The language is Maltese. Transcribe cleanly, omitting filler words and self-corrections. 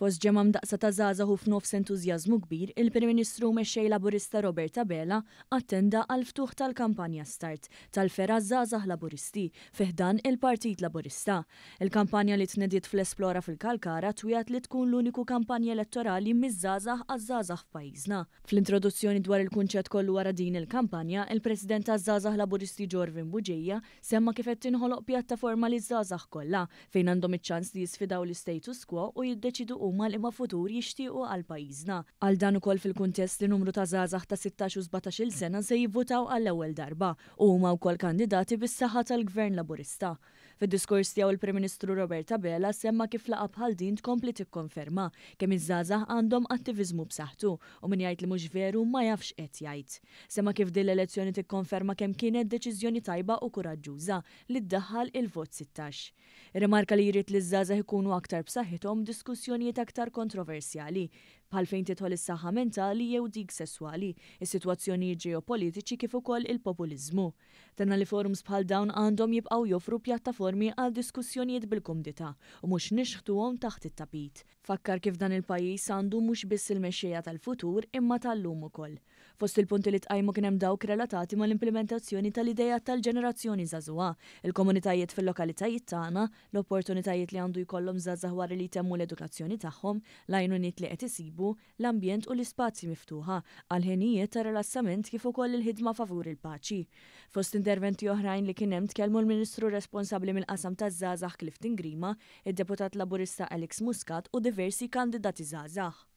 Fost ġemma mdaqsa ta' żgħażagħ u f'nofs entużjażmu kbir, il-Prim Ministru mexxej Laburista Roberta Bela attenda għal ftuħ tal-kampanja Start tal-Fera żgħażagħ Laburisti fih dan il-Partit Laburista. Il-kampanja li tnediet fl-Esplora fil-Kalkara twiegħed li tkun l-uniku kampanja elettorali miż-żgħażagħ għaż-żgħażagħ f'pajjiżna. Fl-introduzzjoni dwar il-kunċett kollu wara din il-kampanja, il-President taż-żgħażagħ Laburisti Jorvin Buġejja semma kif qed tinħoloq pjattaforma liż-żgħażagħ kollha fejn għandhom iċ-ċans li jisfidaw l-status quo u jiddeċidu huma li ma futur jixtiequ għal pajjiżna. Għal dan ukoll fil-kuntest li numru ta' żgħażagħ ta' 16 u 17-il sena se jivvutaw għall-ewwel darba u huma wkoll kandidati bis-saħħa tal-Gvern Laburista. Fid-diskors tiegħu il-Prim Ministru Roberta Bela semma kif laqgħa bħal din tkompli tikkonferma kemm iż-żgħażagħ għandhom attiviżmu b'saħħtu u min jgħid li mhux veru ma jafx qed jgħid. Semma kif din l-elezzjoni tikkonferma kemm kienet deċiżjoni tajba u kuraġġuża li ddaħħal il-vot 16. Irrimarka li jrid li ż-żgħażagħ ikunu aktar b'saħħithom diskussjonijiet aktar kontroversjali bħal fejn tidħol is-saħħa mentali jew dik sesswali, is-sitwazzjonijiet ġeopolitiċi kif ukoll il-populiżmu. Tenna li forums bħal dawn għandhom jibqgħu joffru pjattaformi għal diskussjonijiet bil-kumdità u mhux nixħtuhom taħt it-tapit. Fakkar kif dan il-pajjiż għandu mhux biss il-mexxejja tal-futur imma tal-lum ukoll. Fost il-punti li tqajmu kien hemm dawk relatati mal-implementazzjoni tal-idea tal-ġenerazzjoni żagħżugħa, il-komunitajiet fil-lokalitajiet tagħna, l-opportunitajiet li għandu jkollhom żgħażagħ wara li jtemmu l-edukazzjoni tagħhom, l-għajnuniet li qed isibu, l-ambjent u l-ispazji miftuħa għal ħinijiet ta' rilassament kif ukoll il-ħidma favur il-paċi. Fost interventi oħrajn li kien hemm tkellmu l-Ministru responsabbli mill-qasam taż-żgħażagħ Clifton Grima, id-Deputat Laburista Alex Muscat u diversi kandidati żgħażagħ.